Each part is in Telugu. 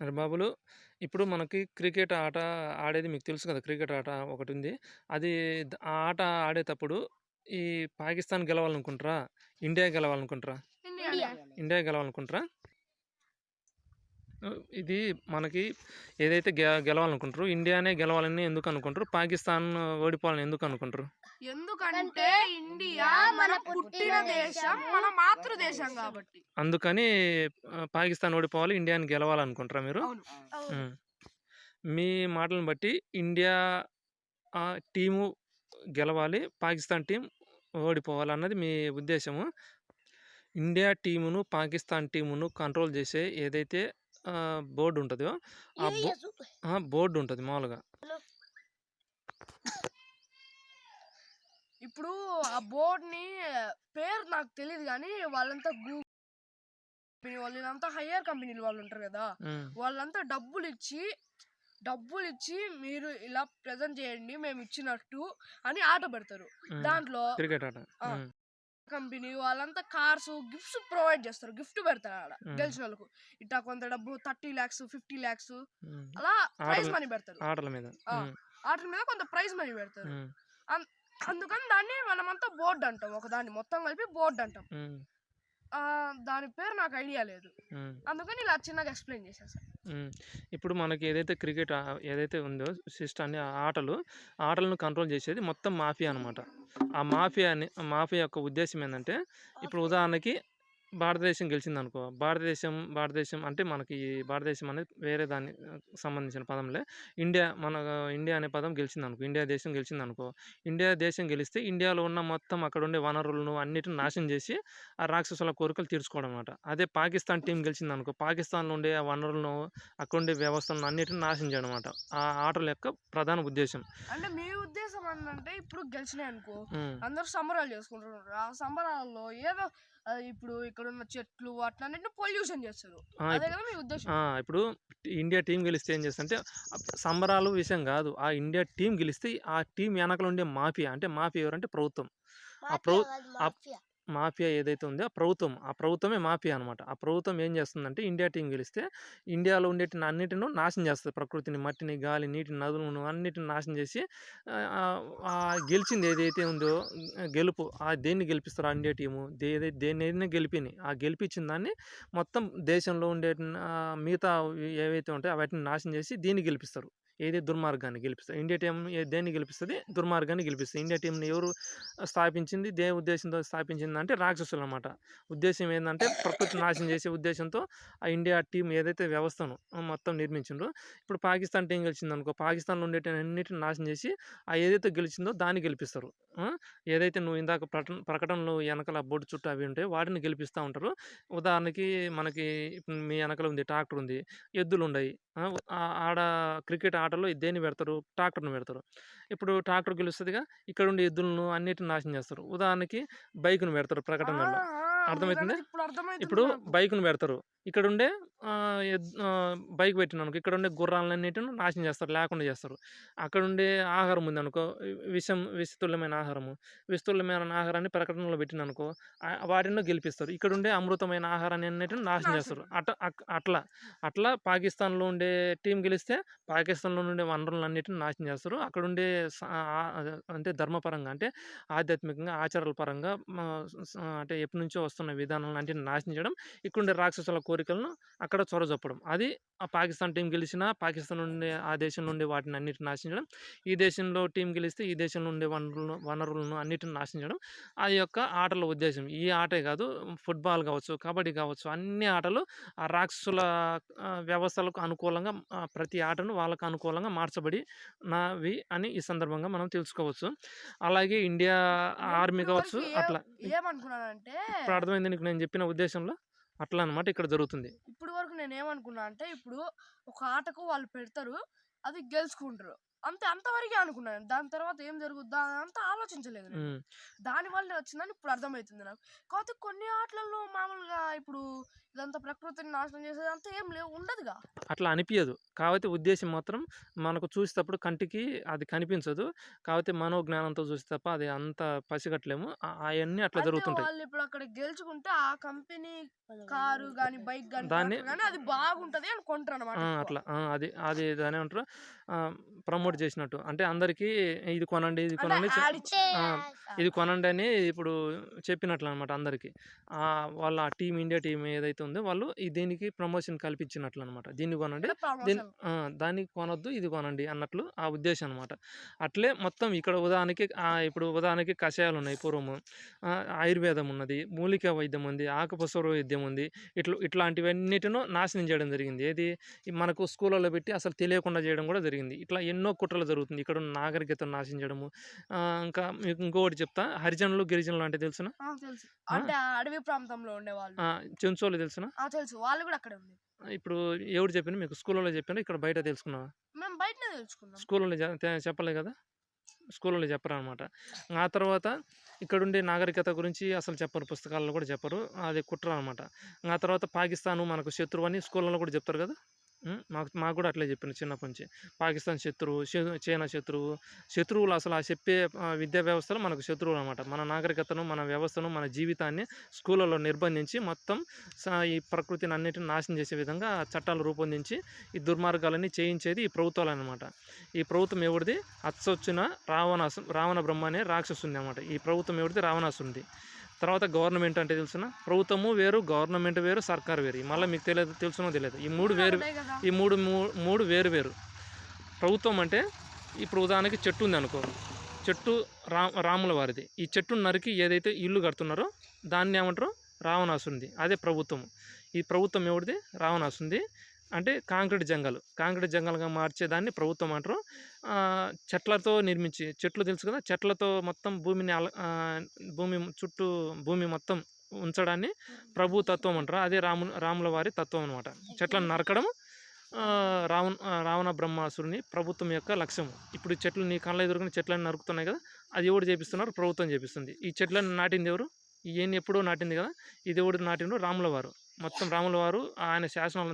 మరి బాబులు ఇప్పుడు మనకి క్రికెట్ ఆట ఆడేది మీకు తెలుసు కదా! క్రికెట్ ఆట ఒకటుంది. అది ఆ ఆట ఆడేటప్పుడు ఈ పాకిస్తాన్ గెలవాలనుకుంటారా? ఇండియా గెలవాలనుకుంటారా? ఇండియానే. ఇండియా గెలవాలనుకుంటారా? ఇది మనకి ఏదైతే గెలవాలనుకుంటారో ఇండియానే గెలవాలని ఎందుకు అనుకుంటారు? పాకిస్తాన్ ఓడిపోవాలని ఎందుకు అనుకుంటారు? ఎందుకంటే ఇండియా మన పుట్టిన దేశం, మన మాతృదేశం కాబట్టి. అందుకని పాకిస్తాన్ ఓడిపోవాలి, ఇండియాని గెలవాలనుకుంటారా మీరు? అవును. హ్మ్. మీ మాటలను బట్టి ఇండియా టీము గెలవాలి, పాకిస్తాన్ టీమ్ ఓడిపోవాలన్నది మీ ఉద్దేశము. ఇండియా టీమును, పాకిస్తాన్ టీమును కంట్రోల్ చేసే ఏదైతే బోర్డ్ ఉంటదో ఆ బోర్డ్ ఉంటది మామూలుగా. ఇప్పుడు ఆ బోర్డ్‌ని పేరు నాకు తెలీదు గానీ, వాళ్ళంతా కంపెనీ వాళ్ళు వీళ్ళంతా హైయర్ కంపెనీల వాళ్ళు ఉంటారు కదా! హ్మ్. వాళ్ళంతా డబ్బులిచ్చి మీరు ఇలా ప్రెజెంట్ చేయండి మేము ఇచ్చినట్టు అని ఆట పెడతారు. దాంట్లో క్రికెట్ ఆట. ఆ! కంపెనీ వాళ్ళంతా కార్స్, గిఫ్ట్స్ ప్రొవైడ్ చేస్తారు. గిఫ్ట్ పెడతారు ఆడ గెలిచినోళ్ళకు. ఇట్టా కొంత డబ్బు 30,00,000, 50,00,000 అలా ప్రైజ్ మనీ పెడతారు. ఆటల మీద. ఆటల మీద కొంత ప్రైజ్ మనీ పెడతారు. అందుకని దాన్ని మనమంతా బోర్డ్ అంటాం. ఒకదాన్ని మొత్తం కలిపి బోర్డ్ అంటాం. దాని పేరు నాకు ఐడియా లేదు. అందుకని ఇలా చిన్నగా ఎక్స్‌ప్లెయిన్ చేసేసా. ఇప్పుడు మనకి ఏదైతే క్రికెట్ ఏదైతే ఉందో సిస్టాన్ని ఆటలను కంట్రోల్ చేసేది మొత్తం మాఫియా అనమాట. ఆ మాఫియా యొక్క ఉద్దేశ్యం ఏందంటే, ఇప్పుడు ఉదాహరణకి భారతదేశం గెలిచిందనుకో, భారతదేశం అంటే మనకి భారతదేశం అనేది వేరే దానికి సంబంధించిన పదంలే. ఇండియా అనే పదం గెలిచిందనుకో, ఇండియా దేశం గెలిచిందనుకో, ఇండియా దేశం గెలిస్తే ఇండియాలో ఉన్న మొత్తం అక్కడుండే వనరులను అన్నిటిని నాశనం చేసి, ఆ రాక్షసుల కోరికలు తీర్చుకోవడం అనమాట. అదే పాకిస్తాన్ టీమ్ గెలిచిందనుకో, పాకిస్తాన్‌లో ఉండే ఆ వనరులను, అక్కడుండే వ్యవస్థలను అన్నిటిని నాశనం చేయడం అనమాట. ఆ ఆటల యొక్క ప్రధాన ఉద్దేశ్యం. అంటే మీ ఉద్దేశం ఏందంటే ఇప్పుడు గెలిచినాయనుకో, అందరూ సంబరాలు చేసుకుంటున్నారు. ఆ సంబరాల్లో ఏదో ఇప్పుడు ఇక్కడున్న చెట్లు అట్లన్నిటిని పొల్యూషన్ చేస్తారు. అదే కదా మీ ఉద్దేశం? ఇప్పుడు ఇండియా టీమ్ గెలిస్తే ఏం చేస్తదంటే, సంబరాలు విషయం గాదు. ఆ ఇండియా టీమ్ గెలిస్తే ఆ టీమ్ ఎనకాల ఉండే మాఫియా, అంటే మాఫియా ఎవరంటే ప్రభుత్వం. ఆ ప్రభు ఆ మాఫియా ఏదైతే ఉందో ఆ ప్రభుత్వమే మాఫియా అనమాట. ఆ ప్రభుత్వం ఏం చేస్తుందంటే, ఇండియా టీమ్ గెలిస్తే ఇండియాలో ఉండేటిని అన్నిటిని నాశనం చేస్తది. ప్రకృతిని, మట్టిని, గాలి, నీటిని, నదులను అన్నిటిని నాశనం చేసి గెలిచింది ఏదైతే ఉందో గెలుపు దేన్ని గెలిపిస్తారో ఆ ఇండియా టీము దేన్నైనా గెలిపిని. ఆ గెలిపించిన దాన్ని మొత్తం దేశంలో ఉండే మిగతా ఏవైతే ఉంటాయో వాటిని నాశనం చేసి దీన్ని గెలిపిస్తారు. ఏది దుర్మార్గాన్ని గెలిపిస్తారు. ఇండియా టీమ్ దేన్ని గెలిపిస్తది? దుర్మార్గాన్ని గెలిపిస్తది. ఇండియా టీమ్‌ని ఎవరు స్థాపించింది? ఉద్దేశంతో స్థాపించిందంటే రాక్షసులనమాట. ఉద్దేశ్యం ఏందంటే ప్రకృతిని నాశనం చేసే ఉద్దేశంతో ఆ ఇండియా టీమ్ ఏదైతే వ్యవస్థను మొత్తం నిర్మించిండ్రో, ఇప్పుడు పాకిస్తాన్ టీమ్ గెలిచిందనుకో, పాకిస్తాన్‌లో ఉండేటివన్నిటిని నాశనం చేసి ఏదైతే గెలిచిందో దాన్ని గెలిపిస్తారు. ఆ! ఏదైతే నువ్వు ఇందాక ప్రకటనలో ఎనకాల బోర్డు చుట్టూ అవి ఉంటాయో వాటిని గెలిపిస్తా ఉంటారు. ఉదాహరణకి మనకి ఇప్పుడు మీ ఎనకాల ఉంది ట్రాక్టర్ ఉంది. ఎద్దులుండయి. ఆడ క్రికెట్ ఆటలో దేన్ని పెడతారు? ట్రాక్టర్‌ని పెడతారు. ఇప్పుడు ట్రాక్టర్ గెలుస్తదిగా, ఇక్కడుండే ఎద్దులను అన్నిటిని నాశనం చేస్తారు. ఉదాహరణకి బైక్‌ని పెడతారు ప్రకటనల్లో. అర్థమైతుందా? ఇప్పుడు అర్థమైతుంది ఇప్పుడు నాకు. బైక్‌ని పెడతారు. ఇక్కడుండే బైక్ పెట్టిననుకో, ఇక్కడుండే గుర్రాలన్నిటిని నాశనం చేస్తారు. లేకుండా చేస్తారు. అక్కడుండే ఆహారం ఉందనుకో, విషతుల్యమైన ఆహారము. విషతుల్యమైన ఆహారాన్ని ప్రకటనలో పెట్టిననుకో, వాటిని గెలిపిస్తారు. ఇక్కడుండే అమృతమైన ఆహారాన్ని అన్నిటిని నాశనం చేస్తారు. అట్లా పాకిస్తాన్‌లో ఉండే టీమ్ గెలిస్తే, పాకిస్తాన్‌లో ఉండే వనరులన్నిటిని నాశనం చేస్తారు. అక్కడుండే అంటే ధర్మపరంగా, అంటే ఆధ్యాత్మికంగా, ఆచారాల పరంగా అంటే ఎప్పటినుంచో వస్తున్న విధానాలన్నిటిని నాశనం చేయడం, ఇక్కడుండే రాక్షసుల కోరికలను అక్కడ చొరజొప్పడం. అది ఆ పాకిస్తాన్ టీమ్ గెలిచినా, పాకిస్తాన్ నుండి ఆ దేశం నుండి వాటిని అన్నిటిని నాశనం చేయడం. ఈ దేశంలో టీమ్ గెలిస్తే, ఈ దేశంలో ఉండే వనరులను అన్నిటిని నాశనం చేయడం. ఆ యొక్క ఆటల ఉద్దేశ్యం. ఈ ఆటే కాదు, ఫుట్‌బాల్ కావచ్చు, కబడ్డీ కావచ్చు, అన్ని ఆటలు ఆ రాక్షసుల వ్యవస్థలకు అనుకూలంగా ప్రతి ఆటను వాళ్ళకు అనుకూలంగా మార్చబడినవి అని ఈ సందర్భంగా మనం తెలుసుకోవచ్చు. అలాగే ఇండియా ఆర్మీ కావచ్చు అట్లా. ఏమనుకున్నానంటే ఇప్పుడు అర్థమైందా నీకు నేను చెప్పిన ఉద్దేశంలో? అట్లా అన్నమాట ఇక్కడ జరుగుతుంది. ఇప్పుడు వరకు నేనేమనుకున్నా అంటే, ఇప్పుడు ఒక ఆటకు వాళ్ళు పెడతారు. అది గెలుచుకుంటారు. అంతవరకే అనుకున్నాను. దాని తర్వాత ఏం జరుగుద్దా అదంతా ఆలోచించలేదు నేను. దాని వల్లే వచ్చిందని ఇప్పుడు అర్థమైతుంది నాకు. కాపోతే కొన్ని ఆటలలో మామూలుగా ఇప్పుడు ఇదంతా ప్రకృతిని నాశనం చేసేదంతా ఏం ఉండదుగా. అట్లా అనిపియదు. కాపోతే ఉద్దేశ్యం మాత్రం మనకు చూసేటప్పుడు కంటికి అది కనిపించదు. కాపోతే మనోజ్ఞానంతో చూస్తే తప్ప అది అంత పసిగట్టలేము. అయన్నీ అట్లా అంటే జరుగుతుంటాయి. వాళ్ళిప్పుడు అక్కడ గెలుచుకుంటే ఆ కంపెనీ కారు గాని, బైక్ గాని, దాన్ని ట్రాక్టర్ గాని అది బాగుంటది అని కొంటారనమాట ఎక్కువ. అట్లా. అది అది దాన్నేమంటారు ప్రమోట్ చేసినట్టు. అంటే అందరికీ ఇది కొనండి, ఇది అంటే కొనండి యాడ్ ఇచ్చి ఆ! ఇది కొనండి అని ఇప్పుడు చెప్పినట్లనమాట అందరికి. వాళ్ళ ఆ ఇండియా టీమ్ ఏదైతే ఉందో వాళ్ళు దీనికి ప్రమోషన్ కల్పించినట్లనమాట. దీన్ని కొనండి, అంటే దీన్ని ప్రమోషన్. దాన్ని కొనొద్దు, ఇది కొనండి అన్నట్లు ఆ ఉద్దేశం అనమాట. అట్లే మొత్తం ఇక్కడ ఉదాహరణకి ఇప్పుడు ఉదాహరణకి కషాయాలున్నాయి పూర్వము. ఆయుర్వేదం ఉన్నది, మూలికా వైద్యం ఉంది, ఆకుపసరు వైద్యం ఉంది. ఇట్లాంటివన్నిటిను నాశనం చేయడం జరిగింది. ఏది మనకు స్కూళ్ళలో పెట్టి అసలు తెలియకుండా చేయడం కూడా జరిగింది. ఇట్లా ఎన్నో కుట్రలు జరుగుతుంది. ఇక్కడున్న నాగరికతను నాశనం చేయడము. ఇంకా మీకు ఇంకొకటి చెప్తా. హరిజనులు, గిరిజనులు అంటే తెలుసునా? ఆ! తెలుసు. ఆ! అంటే ఆ అడవి ప్రాంతంలో ఉండేవాళ్ళు. చెంచోలు తెలుసునా? ఆ! తెలుసు. వాళ్ళు గూడా అక్కడే ఉంది. ఇప్పుడు ఎవరు చెప్పిండ్రు మీకు? స్కూల్‌లో చెప్పారా? ఇక్కడ బయట తెలుసుకున్నావా? మేము బయటనే తెలుసుకున్నాం. స్కూల్‌లో చెప్పలే కదా! స్కూల్‌లో చెప్పరనమాట. ఆ తర్వాత ఇక్కడుండే నాగరికత గురించి అసలు చెప్పరు. పుస్తకాల్లో కూడా చెప్పరు. అది కుట్ర అనమాట. ఆ తర్వాత పాకిస్తాను మనకు శత్రువని స్కూల్‌లో కూడా చెప్తారు కదా! మాకు మాకు కూడా అట్లే చెప్పిండ్రు చిన్నప్పటి నుంచి. పాకిస్తాన్ శత్రువు, చైనా శత్రువు. శత్రువులు అసలు ఆ చెప్పే విద్యా వ్యవస్థలో మనకు శత్రువులనమాట. మన నాగరికతను, మన వ్యవస్థను, మన జీవితాన్ని స్కూళ్ళలో నిర్బంధించి మొత్తం ఈ ప్రకృతిని అన్నిటిని నాశనం చేసే విధంగా చట్టాలు రూపొందించి ఈ దుర్మార్గాలన్నీ చేయించేది ఈ ప్రభుత్వాలనమాట. ఈ ప్రభుత్వం ఎవరిది? అచ్చొచ్చిన రావణ బ్రహ్మ అనే రాక్షసునిది అనమాట. ఈ ప్రభుత్వం ఎవరిది? రావణాసురునిది. తర్వాత గవర్నమెంట్ అంటే తెలుసునా? ప్రభుత్వము వేరు, గవర్నమెంట్ వేరు, సర్కారు వేరు. మళ్ళీ మీకు తెలుసునో తెలియదు. ఈ 3 వేరు. అదే గదా! ఈ 3 వేరు వేరు. ప్రభుత్వం అంటే ఇప్పుడు ఉదాహరణకి చెట్టు ఉందనుకో. చెట్టు రాముల వారిది. ఈ చెట్టును నరికి ఏదైతే ఇల్లు కడుతున్నారో దాన్ని ఏమంటారు? రావణాసురునిది. అదే ప్రభుత్వము. ఈ ప్రభుత్వం ఎవరిది? రావణాసురునిది. అంటే కాంక్రీట్ జంగల్‌గా మార్చేదాన్ని ప్రభుత్వం అంటారు. చెట్లతో నిర్మించి చెట్లు తెలుసు కదా! చెట్లతో మొత్తం భూమి చుట్టూ భూమి మొత్తం ఉంచడాన్ని ప్రభుతత్వం అంటారు. అదే రాముల వారి తత్వం అనమాట. చెట్లను నరకడం రావణ బ్రహ్మాసురుని ప్రభుత్వం యొక్క లక్ష్యం. ఇప్పుడు ఈ చెట్లు నీ కళ్ళ ఎదురుగున చెట్లన్నీ నరుకుతున్నాయి కదా! అది ఎవరు చేపిస్తున్నారు? ప్రభుత్వం చేపిస్తుంది. ఈ చెట్లను నాటింది ఎవరు? ఇయన్నీ ఎప్పుడో నాటింది కదా! ఇది ఎవడు నాటిండు? రాముల వారు. మొత్తం రాముల వారు ఆయన శాసనాల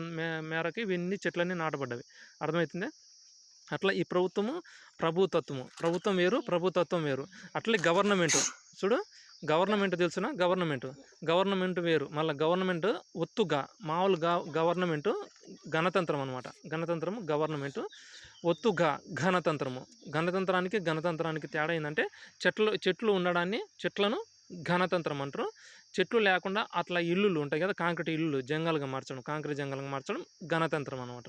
మేరకి ఇవన్నీ చెట్లన్నీ నాటబడ్డవి. అర్థమవుతుందా? అట్లా ఈ ప్రభుతత్వము. ప్రభుత్వం వేరు, ప్రభుతత్వం వేరు. అట్లే గవర్నమెంట్ చూడు. గవర్నమెంట్ తెలుసునా? గవర్నమెంట్ వేరు. మళ్ళీ గవర్నమెంట్ ఒత్తుగా మామూలు గవర్నమెంట్ గణతంత్రం అనమాట. గవర్నమెంట్ ఒత్తుగా గణతంత్రానికి తేడా ఏంటంటే చెట్లు ఉండడాన్ని చెట్లను గణతంత్రం అంటారు. చెట్లు లేకుండా అట్లా ఇల్లులు ఉంటాయి కదా! కాంక్రీట్ ఇల్లులు జంగల్‌గా మార్చడం గణతంత్రం అనమాట.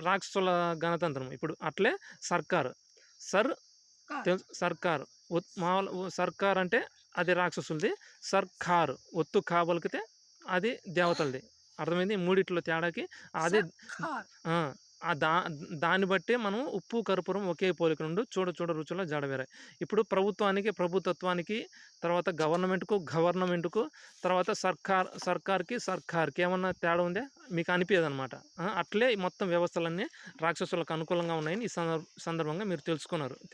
రాక్షసుల గణతంత్రం. ఇప్పుడు అట్లే సర్కారు. సర్కారు. సర్కార్ అంటే అది రాక్షసులది. సర్కారు ఒత్తు కా పలికితే అది దేవతలది. అర్థమైంది? మూడిట్లో తేడాకి అదే సర్కార్. ఆ! దాన్ని బట్టే మనం ఉప్పు, కర్పూరం ఒకే పోలిక నుండు చూడ రుచుల జాడ వేరే. ఇప్పుడు ప్రభుత్వానికి, ప్రభుతత్వానికి, తర్వాత గవర్నమెంట్‌కు, తర్వాత సర్కార్‌కి ఏమన్నా తేడా ఉందా? మీకు అనిపియదనమాట. అట్లే మొత్తం వ్యవస్థలన్నీ రాక్షసులకు అనుకూలంగా ఉన్నాయని ఈ సందర్భంగా మీరు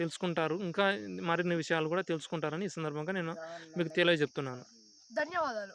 తెలుసుకుంటారు. ఇంకా మరిన్ని విషయాలు కూడా తెలుసుకుంటారని ఈ సందర్భంగా నేను మీకు తెలియజెప్తున్నాను. ధన్యవాదాలు.